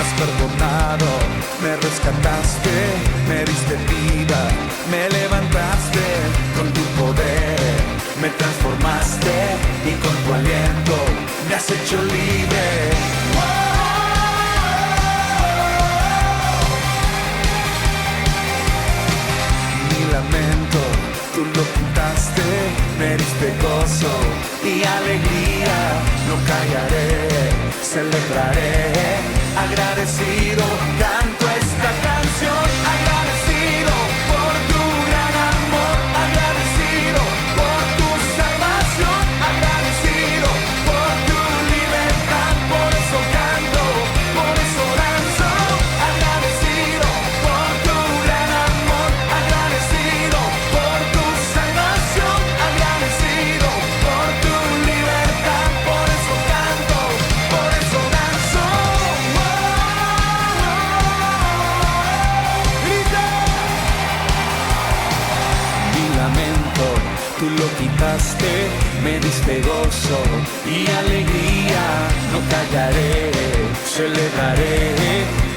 has perdonado, me rescataste, me diste vida, me levantaste con tu poder, me transformaste y con tu aliento me has hecho libre. Mi lamento, tú lo quitaste, me diste gozo y alegría, no callaré, celebraré, agradecido, canto esta canción, agradecido por tu gran amor, agradecido por tu salvación, agradecido por tu libertad, por eso canto, por eso danzo, agradecido por tu gran amor, agradecido por tu salvación, agradecido por tu libertad, por eso canto, por eso danzo. Tú lo quitaste, me diste gozo y alegría, no callaré, celebraré,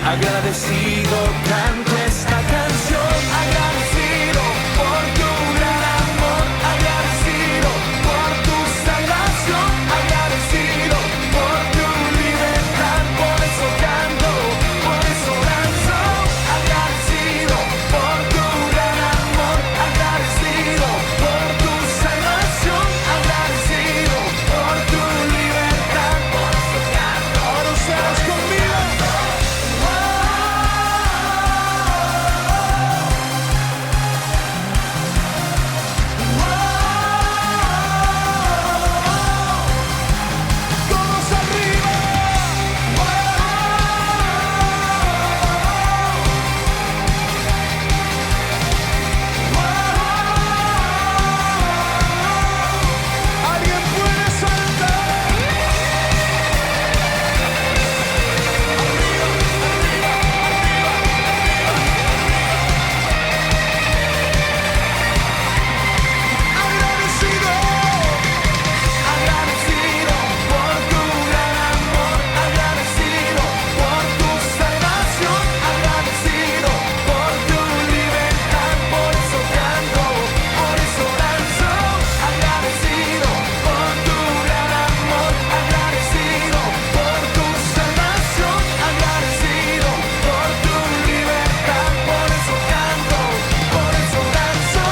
agradecido, canto esta canción, agradecido por tu gran amor, agradecido por tu salvación, agradecido por tu libertad, por eso canto, por eso danzo, agradecido por tu gran amor, agradecido por tu salvación, agradecido por tu libertad, por eso canto. Ahora ustedes conmigo. Todos arriba. Alguien puede saltar. Agradecido, agradecido por tu gran amor, agradecido por tu salvación, agradecido por tu libertad, por eso canto, por eso danzo, agradecido por tu gran amor, agradecido por tu salvación, agradecido por tu libertad, por eso canto, por eso danzo.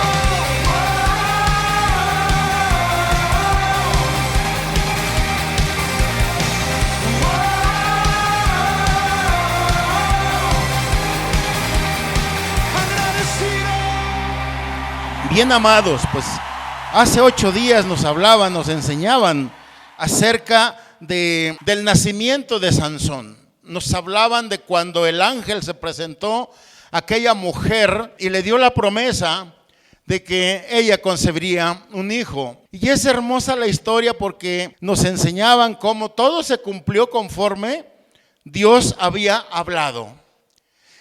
Bien amados, pues hace 8 días nos hablaban, nos enseñaban acerca del nacimiento de Sansón. Nos hablaban de cuando el ángel se presentó a aquella mujer y le dio la promesa de que ella concebiría un hijo. Y es hermosa la historia porque nos enseñaban cómo todo se cumplió conforme Dios había hablado.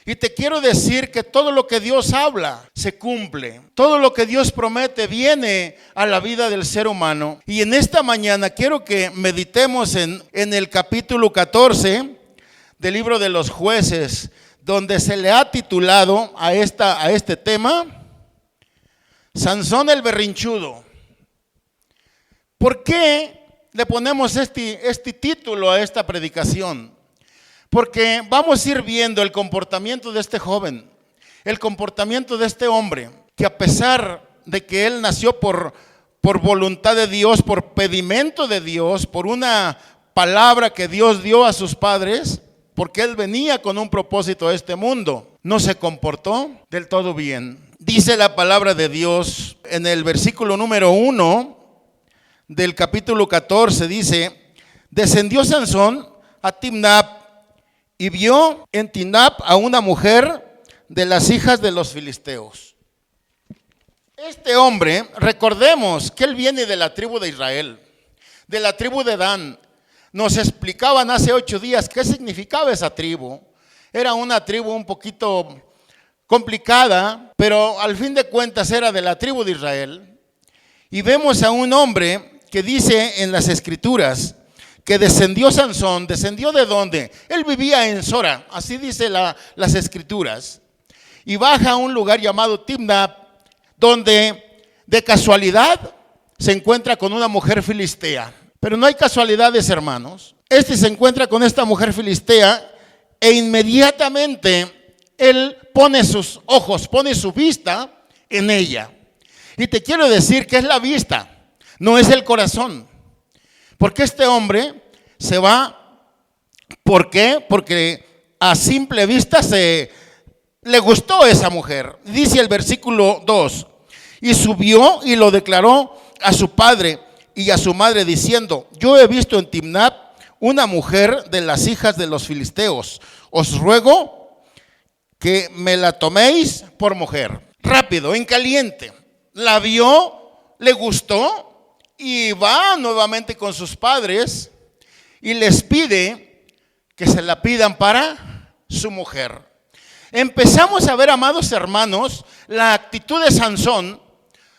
Y te quiero decir que todo lo que Dios habla se cumple. Todo lo que Dios promete viene a la vida del ser humano. Y en esta mañana quiero que meditemos en el capítulo 14 del libro de los Jueces, donde se le ha titulado a este tema, Sansón el berrinchudo. ¿Por qué le ponemos este título a esta predicación? Porque vamos a ir viendo el comportamiento de este joven, el comportamiento de este hombre, que a pesar de que él nació por voluntad de Dios, por pedimento de Dios, por una palabra que Dios dio a sus padres, porque él venía con un propósito a este mundo, no se comportó del todo bien. Dice la palabra de Dios en el versículo número 1 del capítulo 14, dice: descendió Sansón a Timnat y vio en Timnat a una mujer de las hijas de los filisteos. Este hombre, recordemos que él viene de la tribu de Israel, de la tribu de Dan. Nos explicaban hace 8 días qué significaba esa tribu. Era una tribu un poquito complicada, pero al fin de cuentas era de la tribu de Israel. Y vemos a un hombre que dice en las escrituras que descendió Sansón. ¿Descendió de dónde? Él vivía en Sora, así dice las escrituras. Y baja a un lugar llamado Timnat, donde de casualidad se encuentra con una mujer filistea. Pero no hay casualidades, hermanos. Se encuentra con esta mujer filistea e inmediatamente él pone sus ojos, pone su vista en ella. Y te quiero decir que es la vista, no es el corazón. Porque este hombre se va. ¿Por qué? Porque a simple vista le gustó esa mujer. Dice el versículo 2: y subió y lo declaró a su padre y a su madre diciendo: yo he visto en Timnat una mujer de las hijas de los filisteos. Os ruego que me la toméis por mujer. Rápido, en caliente. La vio, le gustó y va nuevamente con sus padres y les pide que se la pidan para su mujer. Empezamos a ver, amados hermanos, la actitud de Sansón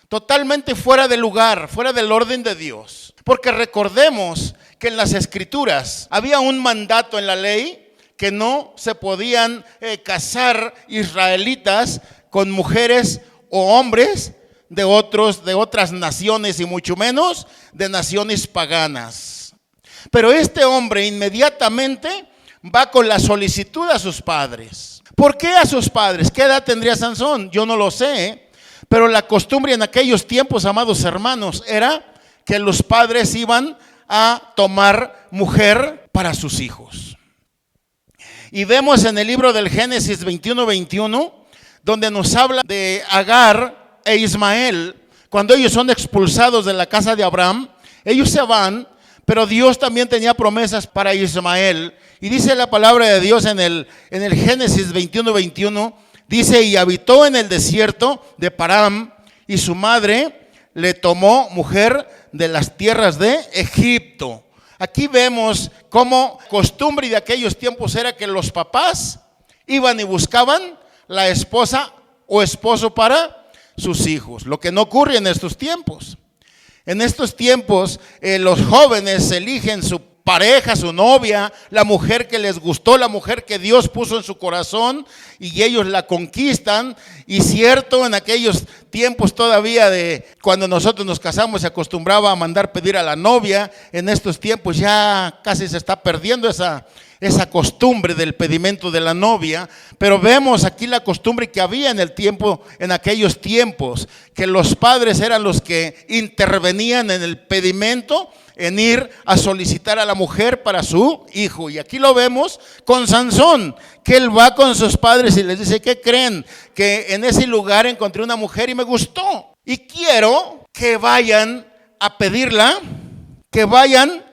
totalmente fuera de lugar, fuera del orden de Dios. Porque recordemos que en las escrituras había un mandato en la ley que no se podían casar israelitas con mujeres o hombres de otras naciones y mucho menos de naciones paganas. Pero este hombre inmediatamente va con la solicitud a sus padres. ¿Por qué a sus padres? ¿Qué edad tendría Sansón? Yo no lo sé, pero la costumbre en aquellos tiempos, amados hermanos, era que los padres iban a tomar mujer para sus hijos. Y vemos en el libro del Génesis 21:21, donde nos habla de Agar e Ismael. Cuando ellos son expulsados de la casa de Abraham, ellos se van, pero Dios también tenía promesas para Ismael. Y dice la palabra de Dios en el Génesis 21:21, dice: y habitó en el desierto de Param, y su madre le tomó mujer de las tierras de Egipto. Aquí vemos cómo costumbre de aquellos tiempos era que los papás iban y buscaban la esposa o esposo para sus hijos, lo que no ocurre en estos tiempos. En estos tiempos los jóvenes eligen su pareja, su novia, la mujer que les gustó, la mujer que Dios puso en su corazón, y ellos la conquistan. Y cierto, en aquellos tiempos todavía de cuando nosotros nos casamos se acostumbraba a mandar pedir a la novia. En estos tiempos ya casi se está perdiendo esa costumbre del pedimento de la novia, pero vemos aquí la costumbre que había en aquellos tiempos, que los padres eran los que intervenían en el pedimento, en ir a solicitar a la mujer para su hijo. Y aquí lo vemos con Sansón, que él va con sus padres y les dice: ¿qué creen? Que en ese lugar encontré una mujer y me gustó, y quiero que vayan a pedirla, que vayan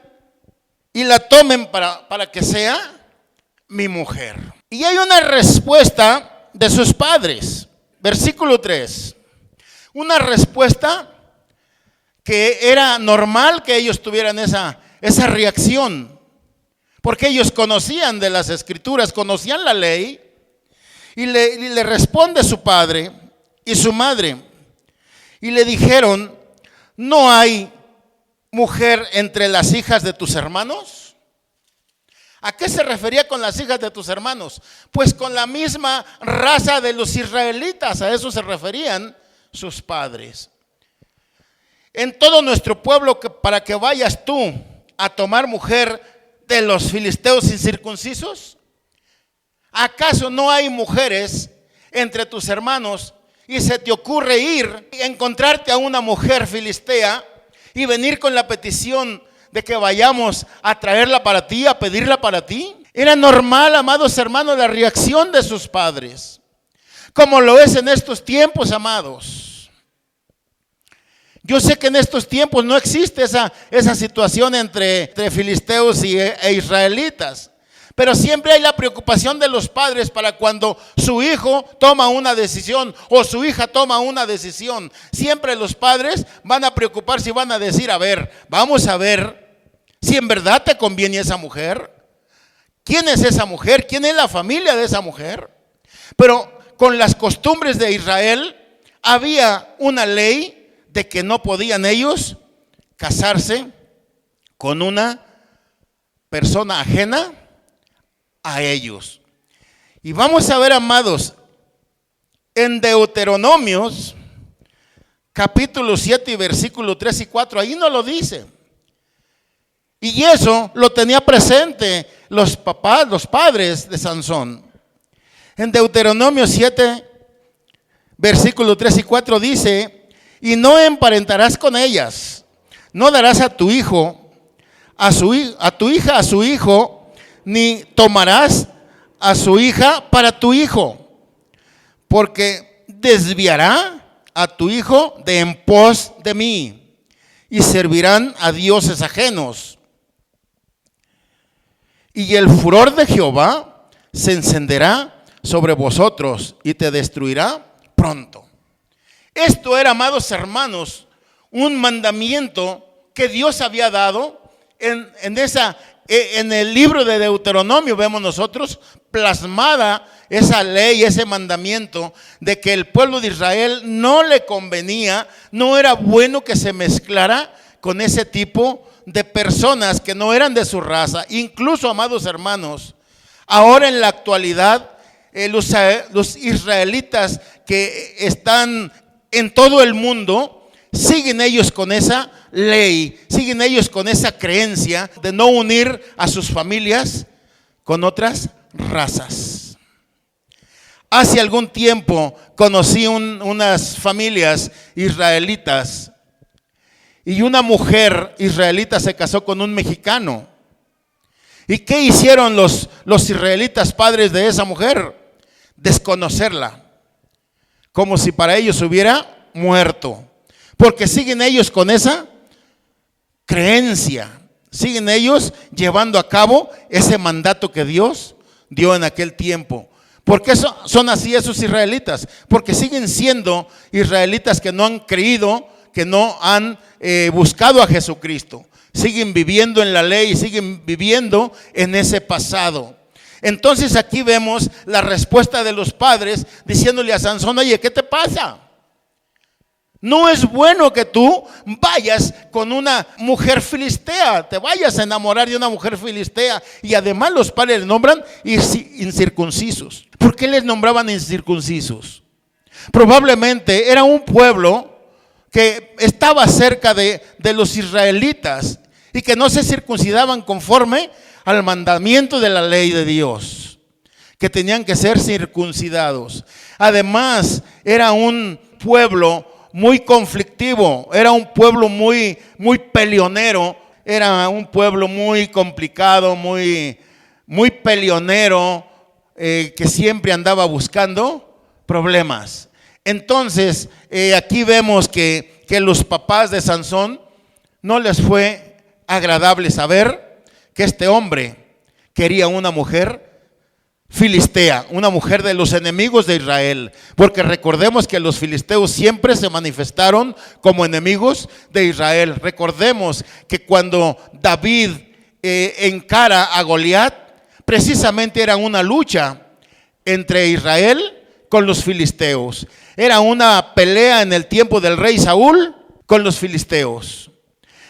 y la tomen para que sea mi mujer. Y hay una respuesta de sus padres. Versículo 3. Una respuesta que era normal que ellos tuvieran esa reacción, porque ellos conocían de las escrituras, conocían la ley. Y le responde su padre y su madre, y le dijeron: ¿no hay mujer entre las hijas de tus hermanos? ¿A qué se refería con las hijas de tus hermanos? Pues con la misma raza de los israelitas, a eso se referían sus padres. En todo nuestro pueblo, para que vayas tú a tomar mujer de los filisteos incircuncisos, ¿acaso no hay mujeres entre tus hermanos y se te ocurre ir y encontrarte a una mujer filistea y venir con la petición de que vayamos a traerla para ti, a pedirla para ti? Era normal, amados hermanos, la reacción de sus padres, como lo es en estos tiempos, amados. Yo sé que en estos tiempos no existe esa situación entre filisteos e israelitas, pero siempre hay la preocupación de los padres para cuando su hijo toma una decisión o su hija toma una decisión. Siempre los padres van a preocuparse y van a decir: a ver, vamos a ver si en verdad te conviene esa mujer. ¿Quién es esa mujer? ¿Quién es la familia de esa mujer? Pero con las costumbres de Israel había una ley de que no podían ellos casarse con una persona ajena a ellos. Y vamos a ver, amados, en Deuteronomios, capítulo 7 y versículo 3 y 4, ahí no lo dice. Y eso lo tenía presente los papás, los padres de Sansón. En Deuteronomio 7, versículo 3 y 4 dice: y no emparentarás con ellas, no darás a tu hijo, a tu hija a su hijo, ni tomarás a su hija para tu hijo, porque desviará a tu hijo de en pos de mí, y servirán a dioses ajenos. Y el furor de Jehová se encenderá sobre vosotros y te destruirá pronto. Esto era, amados hermanos, un mandamiento que Dios había dado en el libro de Deuteronomio. Vemos nosotros plasmada esa ley, ese mandamiento de que el pueblo de Israel no le convenía, no era bueno que se mezclara con ese tipo de personas que no eran de su raza. Incluso, amados hermanos, ahora en la actualidad, los israelitas que están en todo el mundo, siguen ellos con esa ley, siguen ellos con esa creencia de no unir a sus familias con otras razas. Hace algún tiempo conocí unas familias israelitas, y una mujer israelita se casó con un mexicano. ¿Y qué hicieron los israelitas padres de esa mujer? Desconocerla, como si para ellos hubiera muerto, porque siguen ellos con esa creencia, siguen ellos llevando a cabo ese mandato que Dios dio en aquel tiempo. ¿Por qué son así esos israelitas? Porque siguen siendo israelitas que no han creído, que no han buscado a Jesucristo. Siguen viviendo en la ley, siguen viviendo en ese pasado. Entonces aquí vemos la respuesta de los padres diciéndole a Sansón: oye, ¿qué te pasa? No es bueno que tú vayas con una mujer filistea, te vayas a enamorar de una mujer filistea. Y además los padres les nombran incircuncisos. ¿Por qué les nombraban incircuncisos? Probablemente era un pueblo que estaba cerca de los israelitas y que no se circuncidaban conforme al mandamiento de la ley de Dios, que tenían que ser circuncidados. Además, era un pueblo muy conflictivo, era un pueblo muy peleonero, era un pueblo muy complicado, muy peleonero, que siempre andaba buscando problemas. Entonces, aquí vemos que los papás de Sansón no les fue agradable saber que este hombre quería una mujer filistea, una mujer de los enemigos de Israel, porque recordemos que los filisteos siempre se manifestaron como enemigos de Israel. Recordemos que cuando David encara a Goliat, precisamente era una lucha entre Israel con los filisteos. Era una pelea en el tiempo del rey Saúl con los filisteos.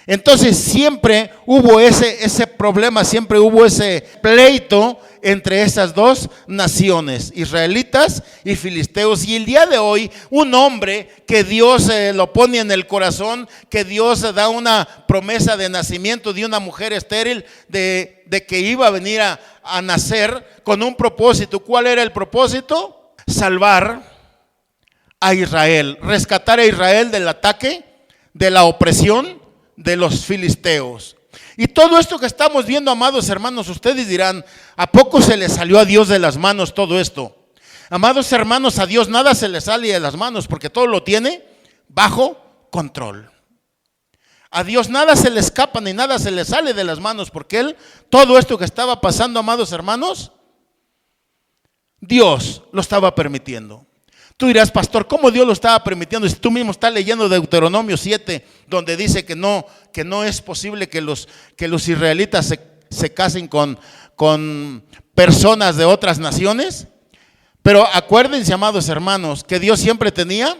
Entonces siempre hubo ese problema, siempre hubo ese pleito entre esas dos naciones, israelitas y filisteos. Y el día de hoy, un hombre que Dios lo pone en el corazón, que Dios da una promesa de nacimiento de una mujer estéril, de que iba a venir a nacer con un propósito. ¿Cuál era el propósito? Salvar a Israel, rescatar a Israel del ataque, de la opresión de los filisteos. Y todo esto que estamos viendo, amados hermanos, ustedes dirán: ¿a poco se le salió a Dios de las manos todo esto? Amados hermanos, a Dios nada se le sale de las manos, porque todo lo tiene bajo control. A Dios nada se le escapa ni nada se le sale de las manos, porque Él, todo esto que estaba pasando, amados hermanos, Dios lo estaba permitiendo. Tú dirás: pastor, ¿cómo Dios lo estaba permitiendo? Si tú mismo estás leyendo Deuteronomio 7, donde dice que no es posible que los israelitas se casen con personas de otras naciones. Pero acuérdense, amados hermanos, que Dios siempre tenía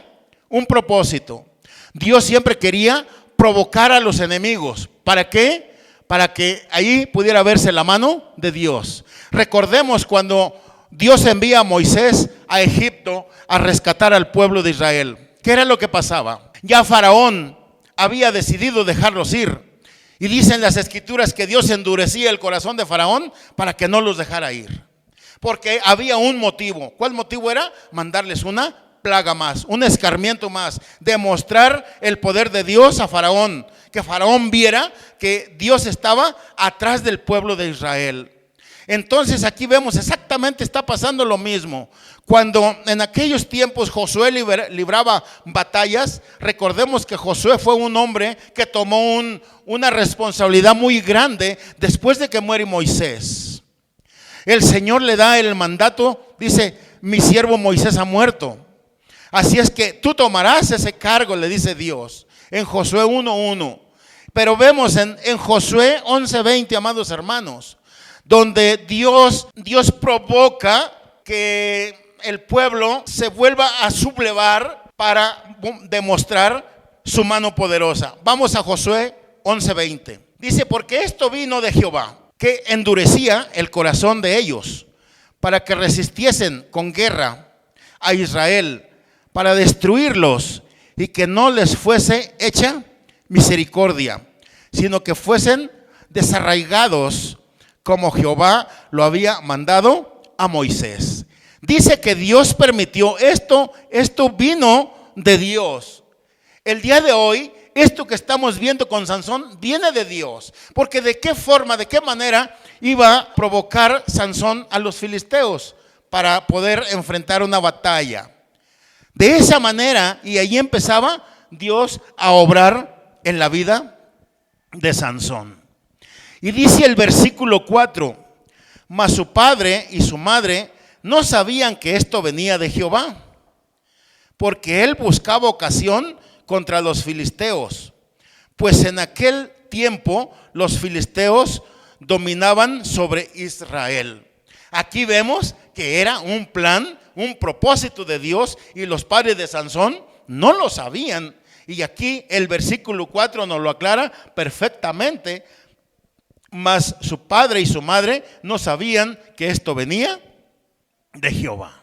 un propósito. Dios siempre quería provocar a los enemigos. ¿Para qué? para que ahí pudiera verse la mano de Dios. Recordemos cuando Dios envía a Moisés a Egipto a rescatar al pueblo de Israel. ¿Qué era lo que pasaba? Ya Faraón había decidido dejarlos ir. Y dicen las escrituras que Dios endurecía el corazón de Faraón para que no los dejara ir. Porque había un motivo. ¿Cuál motivo era? Mandarles una plaga más, un escarmiento más, demostrar el poder de Dios a Faraón, que Faraón viera que Dios estaba atrás del pueblo de Israel. Entonces aquí vemos exactamente está pasando lo mismo. Cuando en aquellos tiempos Josué libraba batallas, recordemos que Josué fue un hombre que tomó una responsabilidad muy grande después de que muere Moisés. El Señor le da el mandato, dice, mi siervo Moisés ha muerto. Así es que tú tomarás ese cargo, le dice Dios, en Josué 1:1. Pero vemos en Josué 11:20, amados hermanos, donde Dios provoca que el pueblo se vuelva a sublevar para demostrar su mano poderosa. Vamos a Josué 11:20. Dice, porque esto vino de Jehová, que endurecía el corazón de ellos, para que resistiesen con guerra a Israel, para destruirlos, y que no les fuese hecha misericordia, sino que fuesen desarraigados, como Jehová lo había mandado a Moisés. Dice que Dios permitió esto vino de Dios. El día de hoy, esto que estamos viendo con Sansón viene de Dios. Porque de qué forma, de qué manera iba a provocar Sansón a los filisteos para poder enfrentar una batalla. De esa manera, y ahí empezaba Dios a obrar en la vida de Sansón. Y dice el versículo 4, mas su padre y su madre no sabían que esto venía de Jehová, porque él buscaba ocasión contra los filisteos, pues en aquel tiempo los filisteos dominaban sobre Israel. Aquí vemos que era un plan, un propósito de Dios, y los padres de Sansón no lo sabían. Y aquí el versículo 4 nos lo aclara perfectamente. Mas su padre y su madre no sabían que esto venía de Jehová.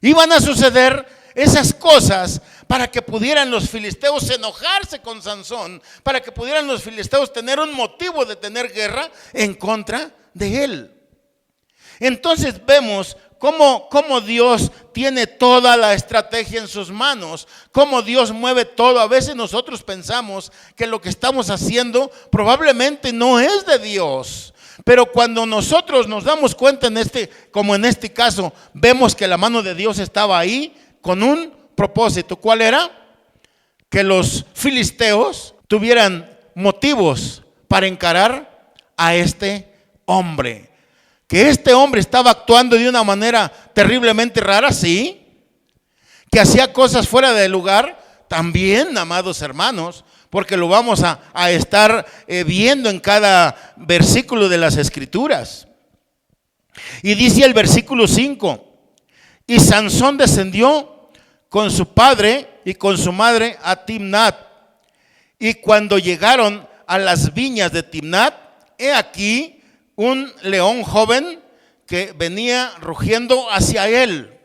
Iban a suceder esas cosas para que pudieran los filisteos enojarse con Sansón, para que pudieran los filisteos tener un motivo de tener guerra en contra de él. Entonces vemos cómo Dios tiene toda la estrategia en sus manos, cómo Dios mueve todo. A veces nosotros pensamos que lo que estamos haciendo probablemente no es de Dios, pero cuando nosotros nos damos cuenta como en este caso, vemos que la mano de Dios estaba ahí con un propósito. ¿Cuál era? Que los filisteos tuvieran motivos para encarar a este hombre. Que este hombre estaba actuando de una manera terriblemente rara, sí. Que hacía cosas fuera de lugar, también, amados hermanos, porque lo vamos a estar viendo en cada versículo de las Escrituras. Y dice el versículo 5, y Sansón descendió con su padre y con su madre a Timnat. Y cuando llegaron a las viñas de Timnat, he aquí un león joven que venía rugiendo hacia él.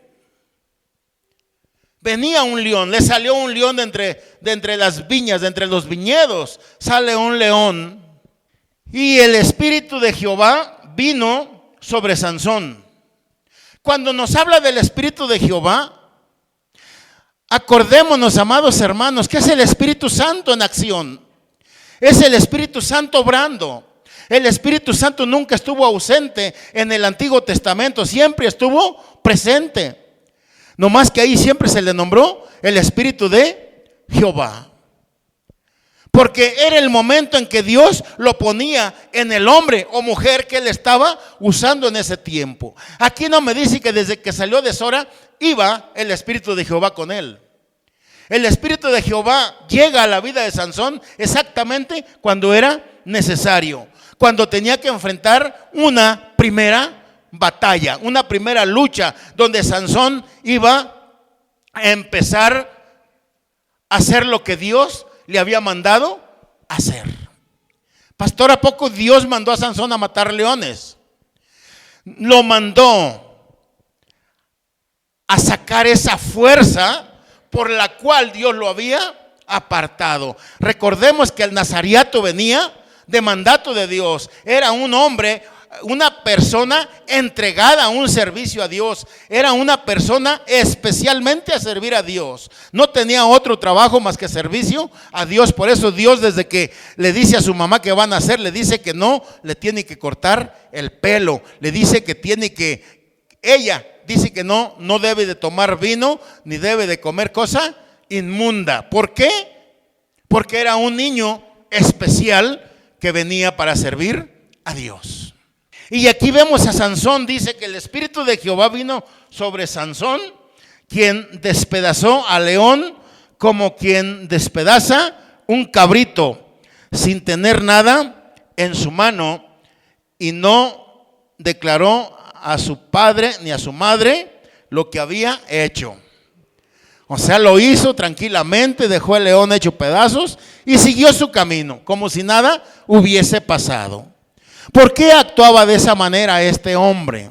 Venía un león, le salió un león de entre las viñas, de entre los viñedos, sale un león. Y el Espíritu de Jehová vino sobre Sansón. Cuando nos habla del Espíritu de Jehová, acordémonos, amados hermanos, que es el Espíritu Santo en acción. Es el Espíritu Santo obrando. El Espíritu Santo nunca estuvo ausente en el Antiguo Testamento, siempre estuvo presente. No más que ahí siempre se le nombró el Espíritu de Jehová. Porque era el momento en que Dios lo ponía en el hombre o mujer que él estaba usando en ese tiempo. Aquí no me dice que desde que salió de Sora iba el Espíritu de Jehová con él. El Espíritu de Jehová llega a la vida de Sansón exactamente cuando era necesario. Cuando tenía que enfrentar una primera batalla, una primera lucha, donde Sansón iba a empezar a hacer lo que Dios le había mandado hacer. Pastor, ¿a poco Dios mandó a Sansón a matar leones? Lo mandó a sacar esa fuerza por la cual Dios lo había apartado. Recordemos que el nazariato venía de mandato de Dios. Era un hombre, una persona entregada a un servicio a Dios. Era una persona especialmente a servir a Dios. No tenía otro trabajo más que servicio a Dios. Por eso Dios, desde que le dice a su mamá que van a hacer, le dice que no, le tiene que cortar el pelo. Le dice que ella dice que no debe de tomar vino, ni debe de comer cosa inmunda. ¿Por qué? Porque era un niño especial que venía para servir a Dios. Y aquí vemos a Sansón, dice que el Espíritu de Jehová vino sobre Sansón, quien despedazó al león como quien despedaza un cabrito, sin tener nada en su mano, y no declaró a su padre ni a su madre lo que había hecho. O sea, lo hizo tranquilamente, dejó el león hecho pedazos y siguió su camino, como si nada hubiese pasado. ¿Por qué actuaba de esa manera este hombre?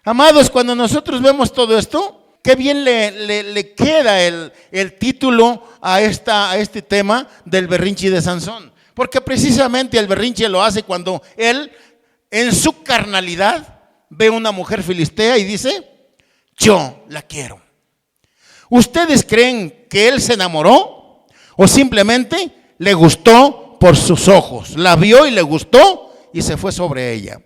Amados, cuando nosotros vemos todo esto, qué bien le queda el título a este tema del berrinche de Sansón. Porque precisamente el berrinche lo hace cuando él, en su carnalidad, ve una mujer filistea y dice: yo la quiero. ¿Ustedes creen que él se enamoró o simplemente le gustó por sus ojos? La vio y le gustó y se fue sobre ella.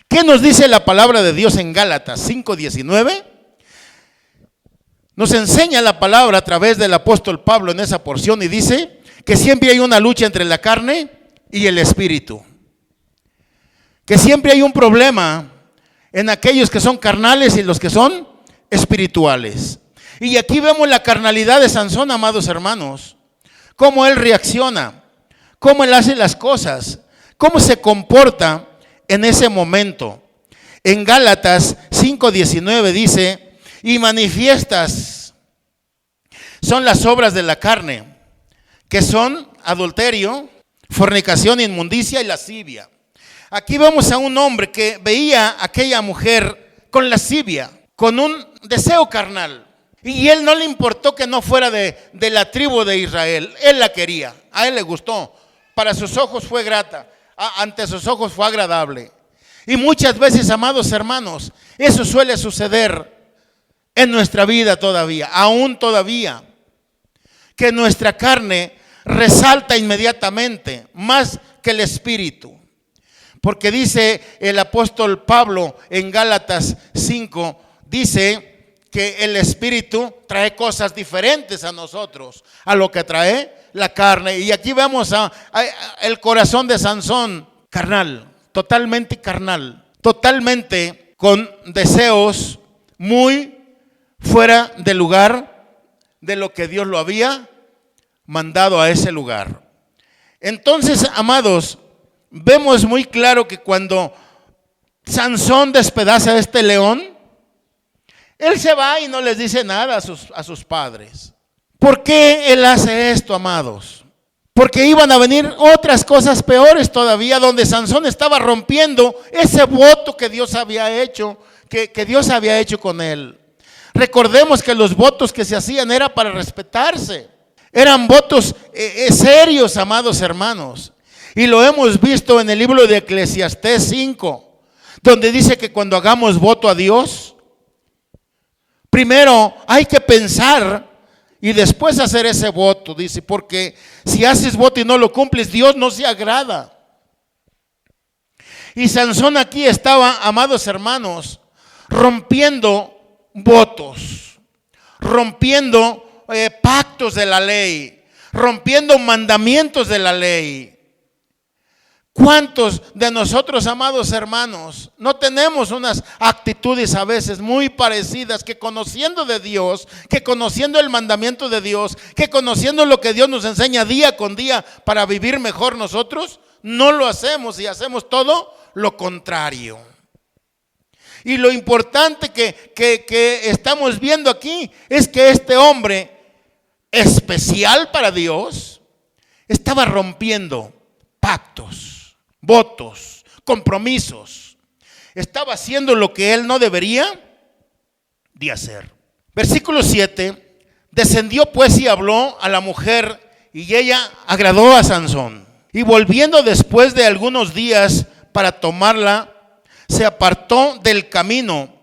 ¿Qué nos dice la palabra de Dios en Gálatas 5:19? Nos enseña la palabra a través del apóstol Pablo en esa porción y dice que siempre hay una lucha entre la carne y el espíritu. Que siempre hay un problema en aquellos que son carnales y los que son espirituales. Y aquí vemos la carnalidad de Sansón, amados hermanos. Cómo él reacciona, cómo él hace las cosas, cómo se comporta en ese momento. En Gálatas 5:19 dice: y manifiestas son las obras de la carne, que son adulterio, fornicación, inmundicia y lascivia. Aquí vemos a un hombre que veía a aquella mujer con lascivia, con un deseo carnal. Y él no le importó que no fuera de la tribu de Israel. Él la quería, a él le gustó. Para sus ojos fue grata, ante sus ojos fue agradable. Y muchas veces, amados hermanos, eso suele suceder en nuestra vida todavía, aún todavía. Que nuestra carne resalta inmediatamente más que el espíritu. Porque dice el apóstol Pablo en Gálatas 5, dice que el espíritu trae cosas diferentes a nosotros, a lo que trae la carne. Y aquí vemos el corazón de Sansón, carnal, totalmente con deseos muy fuera del lugar de lo que Dios lo había mandado a ese lugar. Entonces, amados, vemos muy claro que cuando Sansón despedaza a este león, él se va y no les dice nada a sus padres. ¿Por qué él hace esto, amados? Porque iban a venir otras cosas peores todavía, donde Sansón estaba rompiendo ese voto que Dios había hecho, que Dios había hecho con él. Recordemos que los votos que se hacían era para respetarse. Eran votos serios, amados hermanos. Y lo hemos visto en el libro de Eclesiastés 5, donde dice que cuando hagamos voto a Dios, primero hay que pensar y después hacer ese voto, dice, porque si haces voto y no lo cumples, Dios no se agrada. Y Sansón aquí estaba, amados hermanos, rompiendo votos, rompiendo pactos de la ley, rompiendo mandamientos de la ley. ¿Cuántos de nosotros, amados hermanos, no tenemos unas actitudes a veces muy parecidas, que conociendo de Dios, que conociendo el mandamiento de Dios, que conociendo lo que Dios nos enseña día con día para vivir mejor nosotros, no lo hacemos y hacemos todo lo contrario? Y lo importante que estamos viendo aquí es que este hombre especial para Dios estaba rompiendo pactos, votos, compromisos. Estaba haciendo lo que él no debería de hacer. Versículo 7. Descendió pues y habló a la mujer, y ella agradó a Sansón. Y volviendo después de algunos días para tomarla, se apartó del camino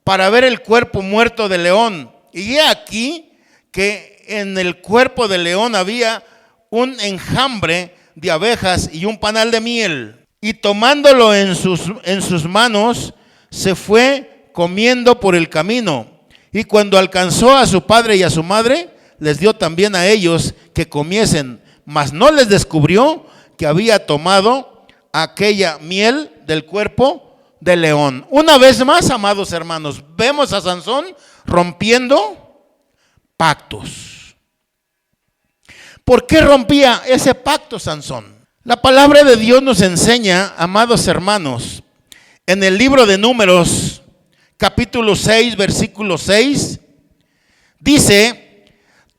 para ver el cuerpo muerto del león. Y he aquí que en el cuerpo del león había un enjambre de abejas y un panal de miel. Y tomándolo en sus manos, se fue comiendo por el camino. Y cuando alcanzó a su padre y a su madre, les dio también a ellos que comiesen, mas no les descubrió que había tomado aquella miel del cuerpo del león. Una vez más, amados hermanos, vemos a Sansón rompiendo pactos. ¿Por qué rompía ese pacto Sansón? La palabra de Dios nos enseña, amados hermanos, en el libro de Números, capítulo 6, versículo 6, dice: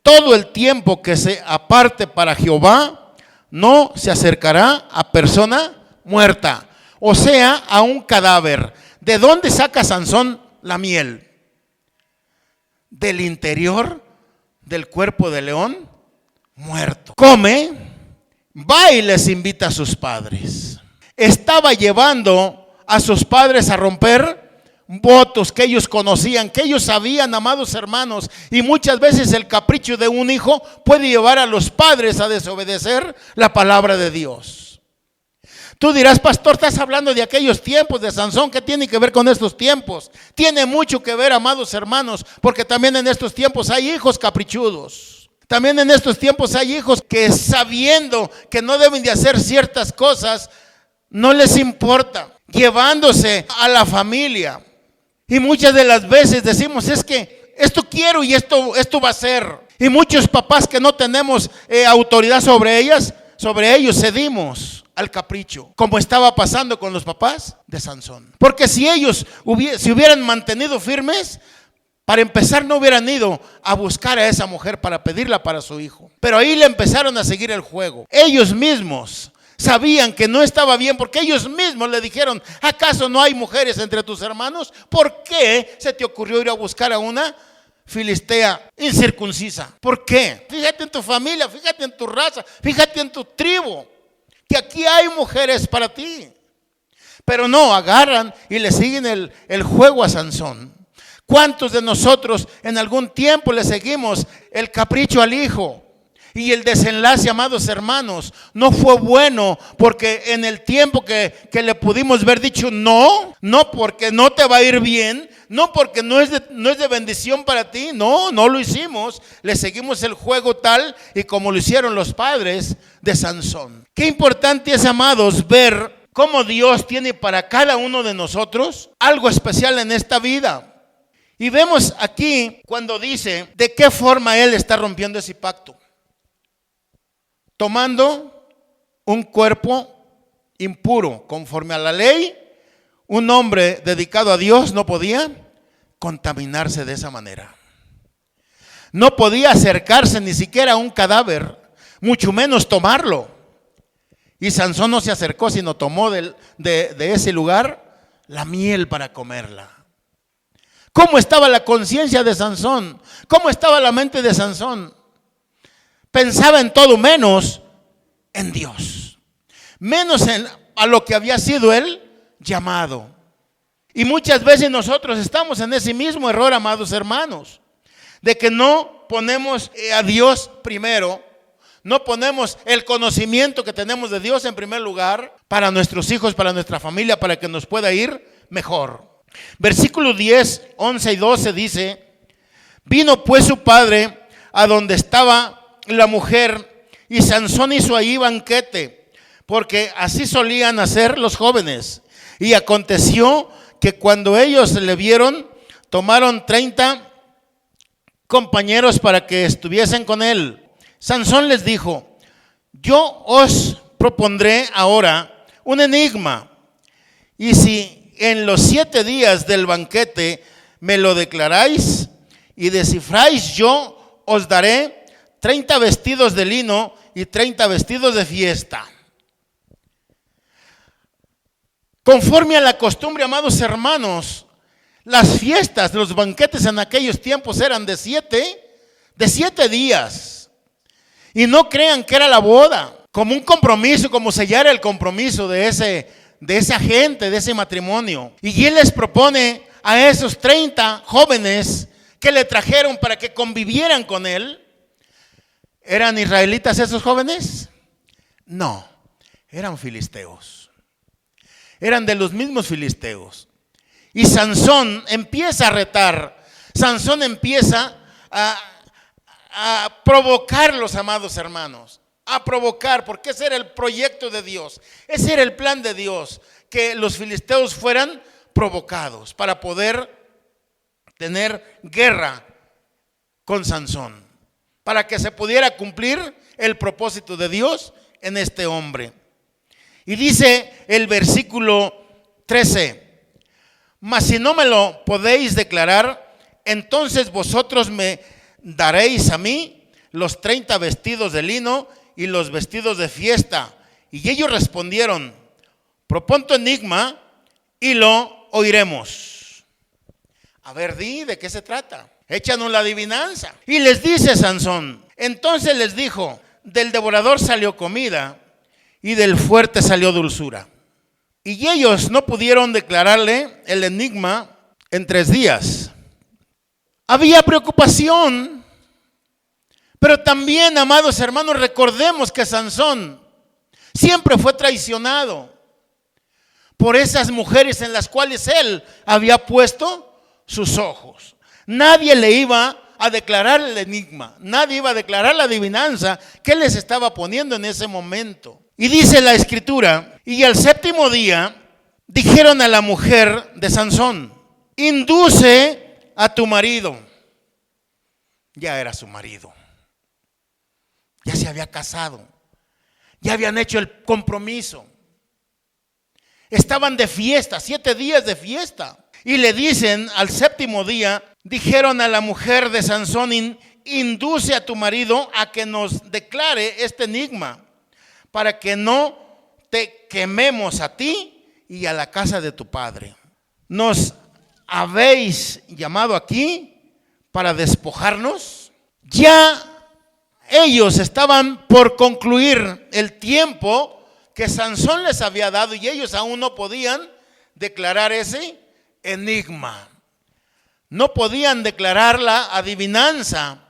todo el tiempo que se aparte para Jehová, no se acercará a persona muerta, o sea, a un cadáver. ¿De dónde saca Sansón la miel? Del interior del cuerpo del león muerto. Come, va y les invita a sus padres. Estaba llevando a sus padres a romper votos que ellos conocían, que ellos sabían, amados hermanos. Y muchas veces el capricho de un hijo puede llevar a los padres a desobedecer la palabra de Dios. Tú dirás: pastor, estás hablando de aquellos tiempos de Sansón. ¿Qué tiene que ver con estos tiempos? Tiene mucho que ver, amados hermanos, porque también en estos tiempos hay hijos caprichudos. También en estos tiempos hay hijos que, sabiendo que no deben de hacer ciertas cosas, no les importa, llevándose a la familia. Y muchas de las veces decimos: es que esto quiero y esto va a ser. Y muchos papás que no tenemos autoridad sobre ellos cedimos al capricho, como estaba pasando con los papás de Sansón. Porque si ellos se hubieran mantenido firmes, para empezar, no hubieran ido a buscar a esa mujer para pedirla para su hijo. Pero ahí le empezaron a seguir el juego. Ellos mismos sabían que no estaba bien, porque ellos mismos le dijeron: ¿acaso no hay mujeres entre tus hermanos? ¿Por qué se te ocurrió ir a buscar a una filistea incircuncisa? ¿Por qué? Fíjate en tu familia, fíjate en tu raza, fíjate en tu tribu, que aquí hay mujeres para ti. Pero no, agarran y le siguen el juego a Sansón. ¿Cuántos de nosotros en algún tiempo le seguimos el capricho al hijo? Y el desenlace, amados hermanos, no fue bueno, porque en el tiempo que le pudimos haber dicho no porque no te va a ir bien, no porque no es de bendición para ti, no lo hicimos. Le seguimos el juego tal y como lo hicieron los padres de Sansón. Qué importante es, amados, ver cómo Dios tiene para cada uno de nosotros algo especial en esta vida. Y vemos aquí cuando dice de qué forma él está rompiendo ese pacto. Tomando un cuerpo impuro, conforme a la ley, un hombre dedicado a Dios no podía contaminarse de esa manera. No podía acercarse ni siquiera a un cadáver, mucho menos tomarlo. Y Sansón no se acercó, sino tomó de ese lugar la miel para comerla. ¿Cómo estaba la conciencia de Sansón? ¿Cómo estaba la mente de Sansón? Pensaba en todo menos en Dios, menos a lo que había sido él llamado. Y muchas veces nosotros estamos en ese mismo error, amados hermanos, de que no ponemos a Dios primero, no ponemos el conocimiento que tenemos de Dios en primer lugar para nuestros hijos, para nuestra familia, para que nos pueda ir mejor. Versículos 10, 11 y 12 dice: vino pues su padre a donde estaba la mujer, y Sansón hizo ahí banquete, porque así solían hacer los jóvenes. Y aconteció que cuando ellos le vieron, tomaron 30 compañeros para que estuviesen con él. Sansón les dijo: yo os propondré ahora un enigma, y si en los 7 días del banquete me lo declaráis y descifráis, yo os daré 30 vestidos de lino y 30 vestidos de fiesta. Conforme a la costumbre, amados hermanos, las fiestas, los banquetes en aquellos tiempos eran de 7 días. Y no crean que era la boda, como un compromiso, como sellar el compromiso de esa gente, de ese matrimonio. Y él les propone a esos 30 jóvenes que le trajeron para que convivieran con él. ¿Eran israelitas esos jóvenes? No, eran filisteos. Eran de los mismos filisteos. Y Sansón empieza a retar. Sansón empieza a provocarlos, amados hermanos. A provocar, porque ese era el proyecto de Dios. Ese era el plan de Dios, que los filisteos fueran provocados para poder tener guerra con Sansón, para que se pudiera cumplir el propósito de Dios en este hombre. Y dice el versículo 13: mas si no me lo podéis declarar, entonces vosotros me daréis a mí los 30 vestidos de lino y los vestidos de fiesta. Y ellos respondieron: propon tu enigma y lo oiremos. A ver, ¿de qué se trata? Échanos la adivinanza. Y les dice Sansón: entonces les dijo, del devorador salió comida y del fuerte salió dulzura. Y ellos no pudieron declararle el enigma en 3 días. Había preocupación, pero también, amados hermanos, recordemos que Sansón siempre fue traicionado por esas mujeres en las cuales él había puesto sus ojos. Nadie le iba a declarar el enigma, nadie iba a declarar la adivinanza que él les estaba poniendo en ese momento. Y dice la escritura: y al 7º día dijeron a la mujer de Sansón: induce a tu marido. Ya era su marido, ya se había casado, ya habían hecho el compromiso, estaban de fiesta, 7 días de fiesta. Y le dicen al 7º día, dijeron a la mujer de Sansón: induce a tu marido a que nos declare este enigma, para que no te quememos a ti y a la casa de tu padre. ¿Nos habéis llamado aquí para despojarnos? Ya ellos estaban por concluir el tiempo que Sansón les había dado y ellos aún no podían declarar ese enigma. No podían declarar la adivinanza.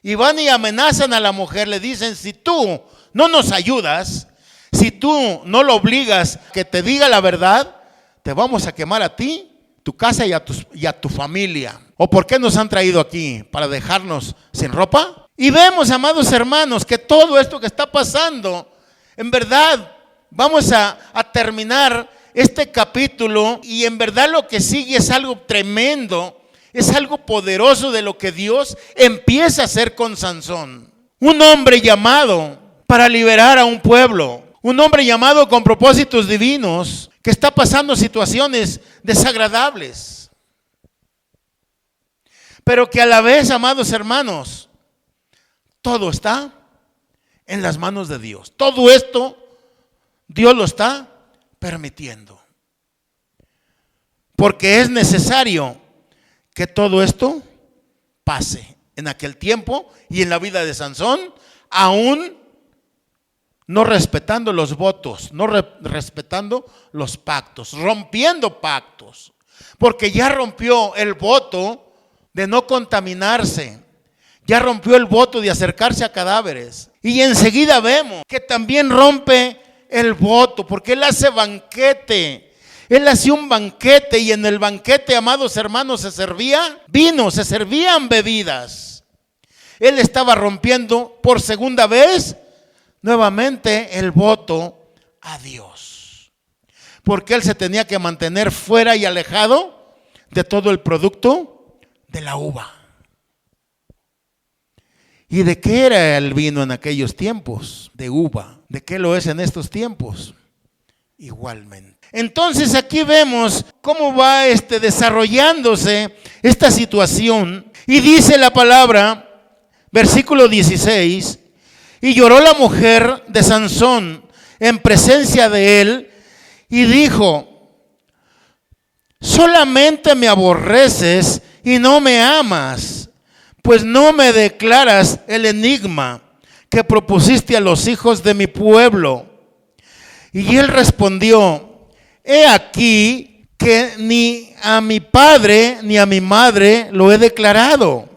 Y van y amenazan a la mujer, le dicen: si tú no nos ayudas, si tú no lo obligas que te diga la verdad, te vamos a quemar a ti, tu casa y a tu familia. ¿O por qué nos han traído aquí? ¿Para dejarnos sin ropa? Y vemos, amados hermanos, que todo esto que está pasando, en verdad, vamos a terminar este capítulo y en verdad lo que sigue es algo tremendo, es algo poderoso de lo que Dios empieza a hacer con Sansón. Un hombre llamado para liberar a un pueblo, un hombre llamado con propósitos divinos, que está pasando situaciones desagradables, pero que a la vez, amados hermanos, todo está en las manos de Dios. Todo esto Dios lo está permitiendo, porque es necesario que todo esto pase en aquel tiempo y en la vida de Sansón, aún no respetando los votos, no respetando los pactos, rompiendo pactos, porque ya rompió el voto de no contaminarse, ya rompió el voto de acercarse a cadáveres. Y enseguida vemos que también rompe el voto, porque él hace banquete. Él hacía un banquete y en el banquete, amados hermanos, se servía vino, se servían bebidas. Él estaba rompiendo por segunda vez nuevamente el voto a Dios, porque él se tenía que mantener fuera y alejado de todo el producto de la uva. ¿Y de qué era el vino en aquellos tiempos? De uva. ¿De qué lo es en estos tiempos? Igualmente. Entonces aquí vemos cómo va desarrollándose esta situación. Y dice la palabra, versículo 16: y lloró la mujer de Sansón en presencia de él y dijo: solamente me aborreces y no me amas, pues no me declaras el enigma que propusiste a los hijos de mi pueblo. Y él respondió: he aquí que ni a mi padre ni a mi madre lo he declarado,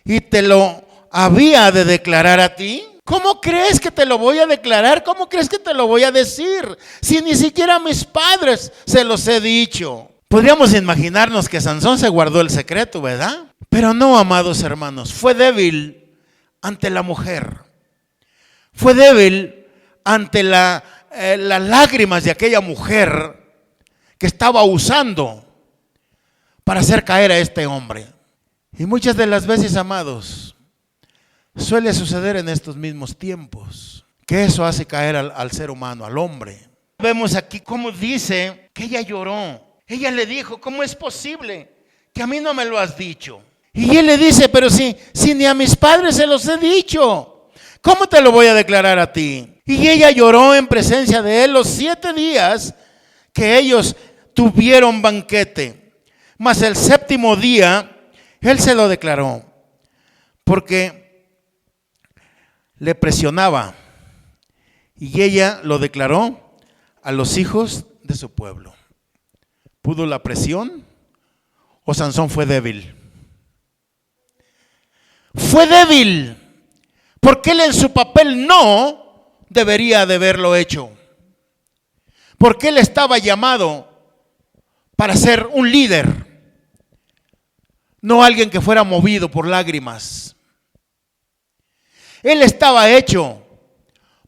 y te lo había de declarar a ti. ¿Cómo crees que te lo voy a declarar? ¿Cómo crees que te lo voy a decir si ni siquiera a mis padres se los he dicho? Podríamos imaginarnos que Sansón se guardó el secreto, ¿verdad? Pero no, amados hermanos, fue débil ante la mujer. Fue débil ante las lágrimas de aquella mujer que estaba usando para hacer caer a este hombre. Y muchas de las veces, amados, suele suceder en estos mismos tiempos, que eso hace caer al ser humano, al hombre. Vemos aquí cómo dice que ella lloró. Ella le dijo: ¿cómo es posible que a mí no me lo has dicho? Y él le dice: pero si ni a mis padres se los he dicho, ¿cómo te lo voy a declarar a ti? Y ella lloró en presencia de él los 7 días que ellos tuvieron banquete. Mas el 7º día él se lo declaró, porque le presionaba, y ella lo declaró a los hijos de su pueblo. ¿Pudo la presión o Sansón fue débil? Fue débil, porque él en su papel no debería de haberlo hecho, porque él estaba llamado para ser un líder, no alguien que fuera movido por lágrimas. Él estaba hecho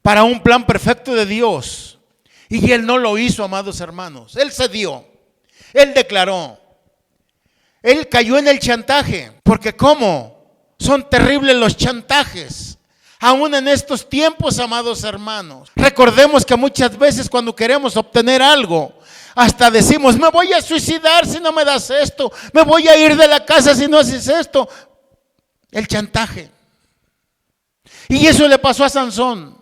para un plan perfecto de Dios, y él no lo hizo, amados hermanos. Él cedió, él declaró, él cayó en el chantaje, porque ¿cómo? Son terribles los chantajes, aún en estos tiempos, amados hermanos. Recordemos que muchas veces cuando queremos obtener algo, hasta decimos: me voy a suicidar si no me das esto, me voy a ir de la casa si no haces esto. El chantaje. Y eso le pasó a Sansón.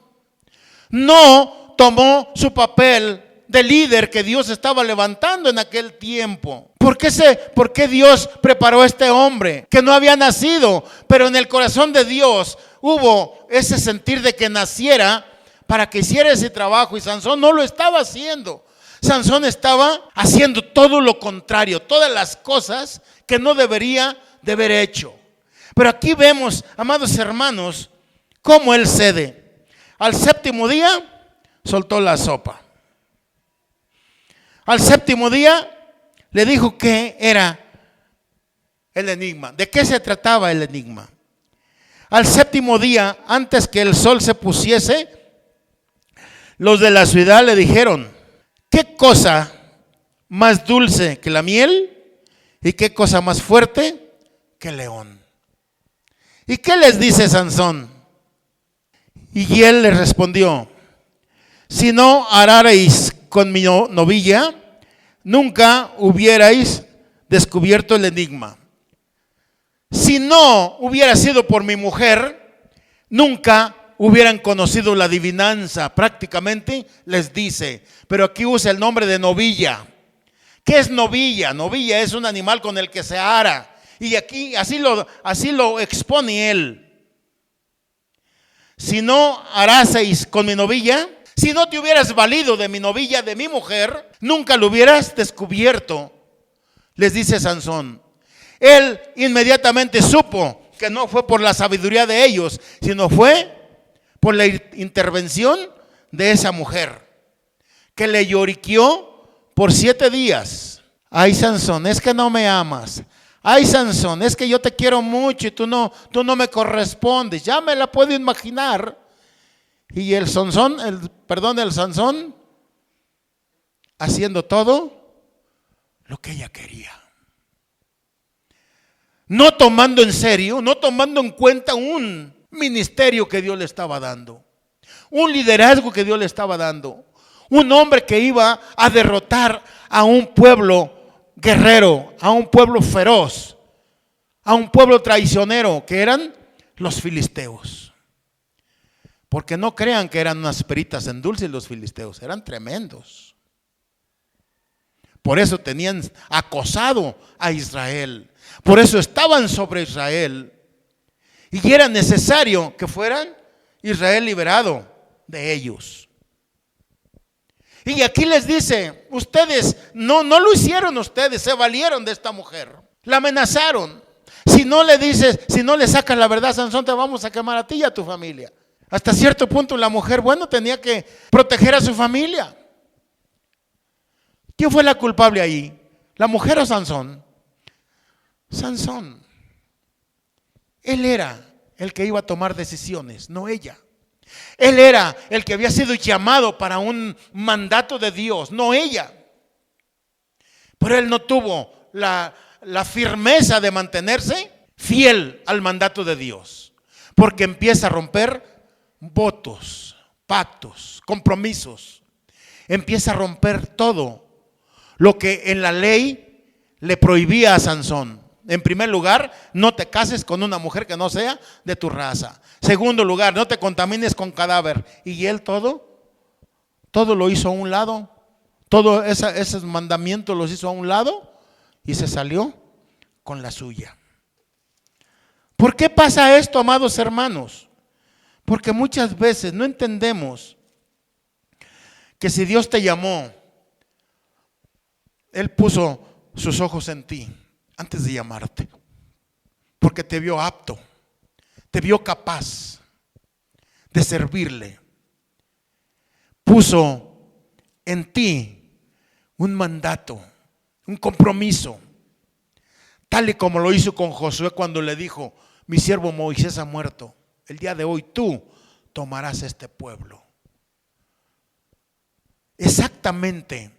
No tomó su papel de líder que Dios estaba levantando en aquel tiempo. ¿Por qué Dios preparó a este hombre que no había nacido? Pero en el corazón de Dios hubo ese sentir de que naciera para que hiciera ese trabajo, y Sansón no lo estaba haciendo. Sansón estaba haciendo todo lo contrario, todas las cosas que no debería de haber hecho. Pero aquí vemos, amados hermanos, cómo él cede. Al 7º día soltó la sopa. Al 7º día le dijo qué era el enigma, de qué se trataba el enigma. Al 7º día, antes que el sol se pusiese, los de la ciudad le dijeron: ¿qué cosa más dulce que la miel? ¿Y qué cosa más fuerte que el león? ¿Y qué les dice Sansón? Y él les respondió: si no ararais con mi novilla, nunca hubierais descubierto el enigma. Si no hubiera sido por mi mujer, nunca hubieran conocido la adivinanza. Prácticamente les dice, pero aquí usa el nombre de novilla. ¿Qué es novilla? Novilla es un animal con el que se ara. Y aquí así lo expone él. Si no araseis con mi novilla, si no te hubieras valido de mi novilla, de mi mujer, nunca lo hubieras descubierto, les dice Sansón. Él inmediatamente supo que no fue por la sabiduría de ellos, sino fue por la intervención de esa mujer, que le lloriqueó por 7 días. Ay, Sansón, es que no me amas. Ay, Sansón, es que yo te quiero mucho y tú no me correspondes. Ya me la puedo imaginar. Y el Sansón haciendo todo lo que ella quería. No tomando en serio, no tomando en cuenta un ministerio que Dios le estaba dando, un liderazgo que Dios le estaba dando, un hombre que iba a derrotar a un pueblo guerrero, a un pueblo feroz, a un pueblo traicionero que eran los filisteos. Porque no crean que eran unas peritas en dulce los filisteos, eran tremendos. Por eso tenían acosado a Israel. Por eso estaban sobre Israel. Y era necesario que fueran Israel liberado de ellos. Y aquí les dice, ustedes no lo hicieron ustedes, se valieron de esta mujer. La amenazaron. Si no le dices, si no le sacas la verdad, Sansón, te vamos a quemar a ti y a tu familia. Hasta cierto punto la mujer, tenía que proteger a su familia. ¿Quién fue la culpable ahí? ¿La mujer o Sansón? Sansón. Él era el que iba a tomar decisiones, no ella. Él era el que había sido llamado para un mandato de Dios, no ella. Pero él no tuvo la firmeza de mantenerse fiel al mandato de Dios, porque empieza a romper votos, pactos, compromisos. Empieza a romper todo lo que en la ley le prohibía a Sansón. En primer lugar, no te cases con una mujer que no sea de tu raza. Segundo lugar, no te contamines con cadáver. Y él todo lo hizo a un lado. Todos esos mandamientos los hizo a un lado y se salió con la suya. ¿Por qué pasa esto, amados hermanos? Porque muchas veces no entendemos que si Dios te llamó, Él puso sus ojos en ti antes de llamarte, porque te vio apto, te vio capaz de servirle. Puso en ti un mandato, un compromiso, tal y como lo hizo con Josué cuando le dijo: mi siervo Moisés ha muerto, el día de hoy tú tomarás este pueblo. Exactamente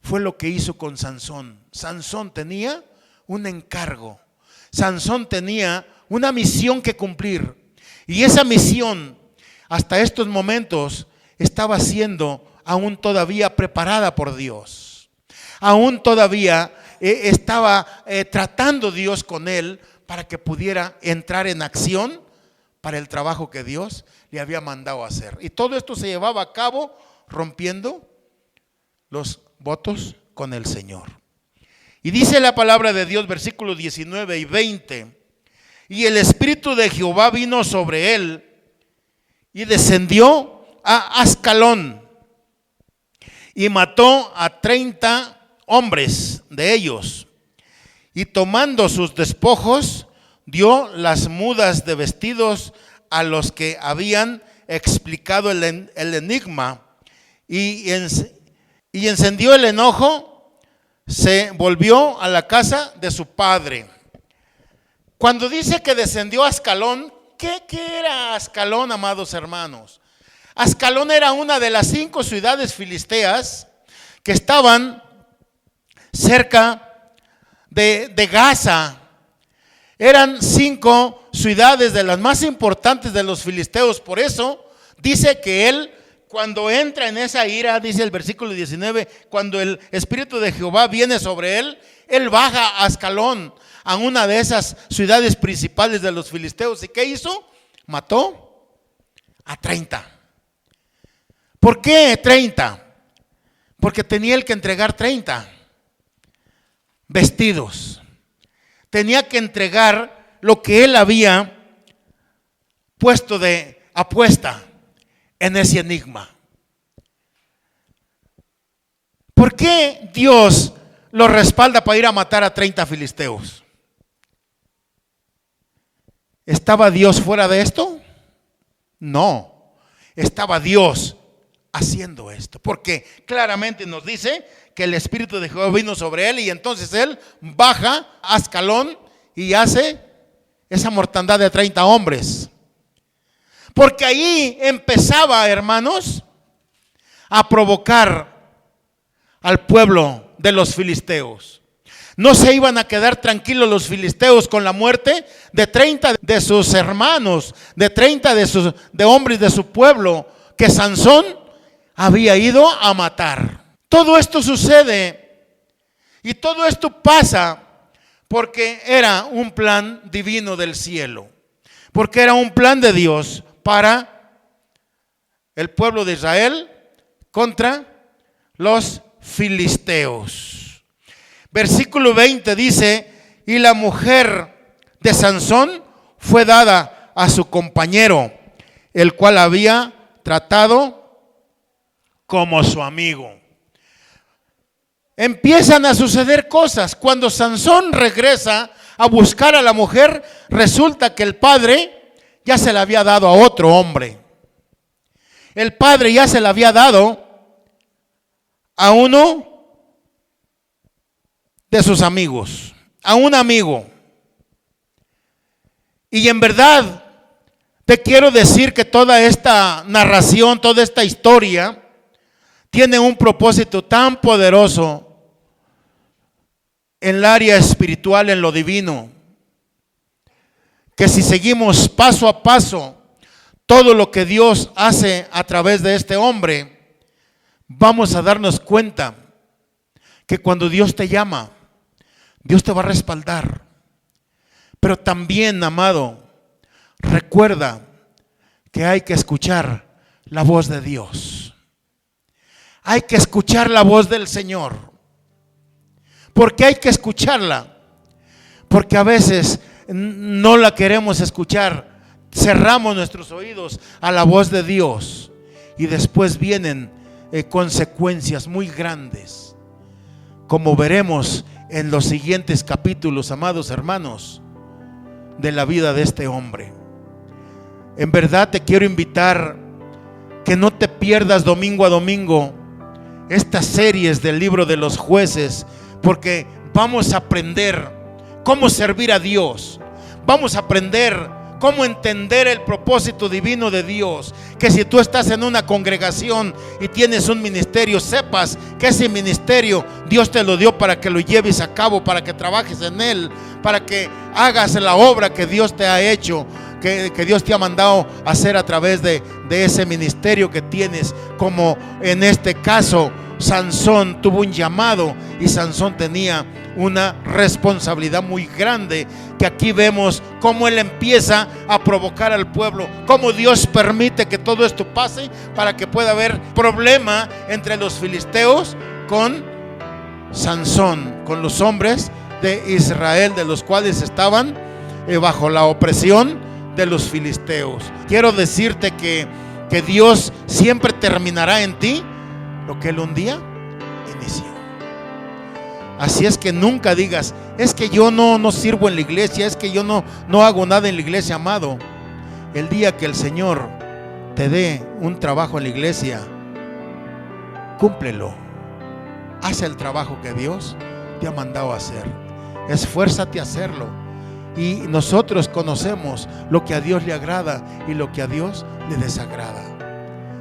fue lo que hizo con Sansón. Sansón tenía un encargo. Sansón tenía una misión que cumplir. Y esa misión, hasta estos momentos, estaba siendo aún todavía preparada por Dios. Aún todavía estaba tratando Dios con él para que pudiera entrar en acción para el trabajo que Dios le había mandado hacer. Y todo esto se llevaba a cabo rompiendo los votos con el Señor. Y dice la palabra de Dios, versículos 19 y 20: y el Espíritu de Jehová vino sobre él y descendió a Ascalón y mató a 30 hombres de ellos, y tomando sus despojos dio las mudas de vestidos a los que habían explicado el enigma, y encendió el enojo, se volvió a la casa de su padre. Cuando dice que descendió a Ascalón, ¿qué era Ascalón, amados hermanos? Ascalón era una de las 5 ciudades filisteas que estaban cerca de Gaza. Eran 5 ciudades de las más importantes de los filisteos. Por eso dice que él, cuando entra en esa ira, dice el versículo 19, cuando el Espíritu de Jehová viene sobre él, él baja a Ascalón, a una de esas ciudades principales de los filisteos. ¿Y qué hizo? Mató a 30. ¿Por qué 30? Porque tenía él que entregar 30 vestidos. Tenía que entregar lo que él había puesto de apuesta en ese enigma. ¿Por qué Dios lo respalda para ir a matar a 30 filisteos? ¿Estaba Dios fuera de esto? No, estaba Dios haciendo esto, porque claramente nos dice que el Espíritu de Jehová vino sobre él, y entonces él baja a Ascalón y hace esa mortandad de 30 hombres. Porque ahí empezaba, hermanos, a provocar al pueblo de los filisteos. No se iban a quedar tranquilos los filisteos con la muerte de 30 de sus hermanos, de 30 de hombres de su pueblo que Sansón había ido a matar. Todo esto sucede y todo esto pasa porque era un plan divino del cielo, porque era un plan de Dios para el pueblo de Israel contra los filisteos. Versículo 20 dice: y la mujer de Sansón fue dada a su compañero, el cual había tratado como su amigo. Empiezan a suceder cosas. Cuando Sansón regresa a buscar a la mujer, resulta que el padre ya se la había dado a otro hombre. El padre ya se la había dado a uno de sus amigos, a un amigo. Y en verdad te quiero decir que toda esta narración, toda esta historia tiene un propósito tan poderoso en el área espiritual, en lo divino, que si seguimos paso a paso todo lo que Dios hace a través de este hombre, vamos a darnos cuenta que cuando Dios te llama, Dios te va a respaldar. Pero también, amado, recuerda que hay que escuchar la voz de Dios. Hay que escuchar la voz del Señor. ¿Por qué hay que escucharla? Porque a veces no la queremos escuchar. Cerramos nuestros oídos a la voz de Dios y después vienen consecuencias muy grandes, como veremos en los siguientes capítulos, amados hermanos, de la vida de este hombre. En verdad te quiero invitar que no te pierdas domingo a domingo estas series del libro de los jueces, porque vamos a aprender cómo servir a Dios. Vamos a aprender cómo entender el propósito divino de Dios. Que si tú estás en una congregación y tienes un ministerio, sepas que ese ministerio Dios te lo dio para que lo lleves a cabo, para que trabajes en él, para que hagas la obra que Dios te ha hecho, que Dios te ha mandado hacer a través de ese ministerio que tienes. Como en este caso, Sansón tuvo un llamado y Sansón tenía una responsabilidad muy grande, que aquí vemos cómo él empieza a provocar al pueblo, cómo Dios permite que todo esto pase para que pueda haber problema entre los filisteos con Sansón, con los hombres de Israel, de los cuales estaban bajo la opresión de los filisteos. Quiero decirte que Dios siempre terminará en ti lo que él un día inició. Así es que nunca digas: es que yo no sirvo en la iglesia, es que yo no hago nada en la iglesia. Amado, el día que el Señor te dé un trabajo en la iglesia, cúmplelo. Haz el trabajo que Dios te ha mandado a hacer. Esfuérzate a hacerlo. Y nosotros conocemos lo que a Dios le agrada y lo que a Dios le desagrada.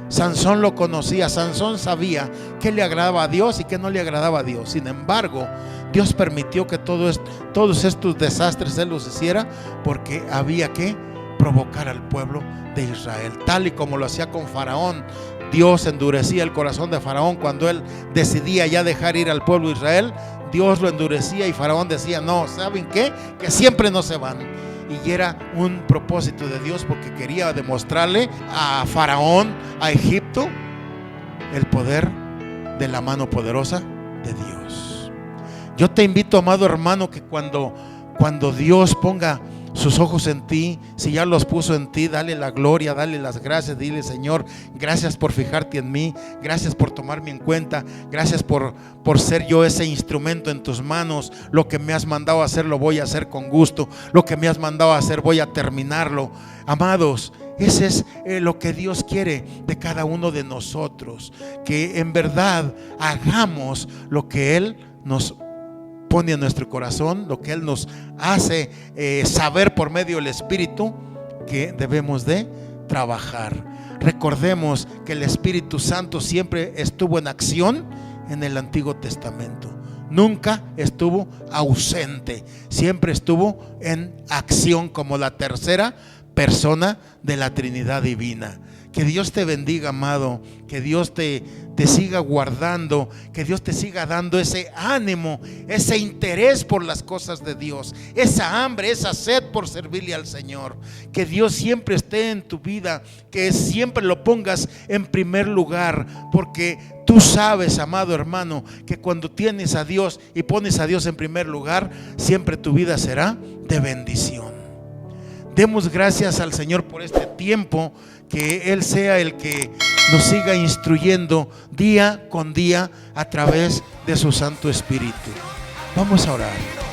Sansón lo conocía. Sansón sabía qué le agradaba a Dios y qué no le agradaba a Dios. Sin embargo, Dios permitió que todos estos desastres él los hiciera, porque había que provocar al pueblo de Israel, tal y como lo hacía con Faraón. Dios endurecía el corazón de Faraón cuando él decidía ya dejar ir al pueblo de Israel. Dios lo endurecía y Faraón decía: no, ¿saben qué? Que siempre no se van. Y era un propósito de Dios, porque quería demostrarle a Faraón, a Egipto, el poder de la mano poderosa de Dios. Yo te invito, amado hermano, que cuando Dios ponga sus ojos en ti, si ya los puso en ti, dale la gloria, dale las gracias. Dile: Señor, gracias por fijarte en mí, gracias por tomarme en cuenta, gracias por ser yo ese instrumento en tus manos. Lo que me has mandado a hacer lo voy a hacer con gusto, lo que me has mandado a hacer voy a terminarlo. Amados, ese es lo que Dios quiere de cada uno de nosotros, que en verdad hagamos lo que Él nos pone en nuestro corazón, lo que Él nos hace saber por medio del Espíritu que debemos de trabajar. Recordemos que el Espíritu Santo siempre estuvo en acción en el Antiguo Testamento. Nunca estuvo ausente, siempre estuvo en acción como la tercera persona de la Trinidad divina. Que Dios te bendiga, amado. Que Dios te siga guardando. Que Dios te siga dando ese ánimo, ese interés por las cosas de Dios, esa hambre, esa sed por servirle al Señor. Que Dios siempre esté en tu vida, que siempre lo pongas en primer lugar, porque tú sabes, amado hermano, que cuando tienes a Dios y pones a Dios en primer lugar, siempre tu vida será de bendición. Demos gracias al Señor por este tiempo, que Él sea el que nos siga instruyendo día con día a través de su Santo Espíritu. Vamos a orar.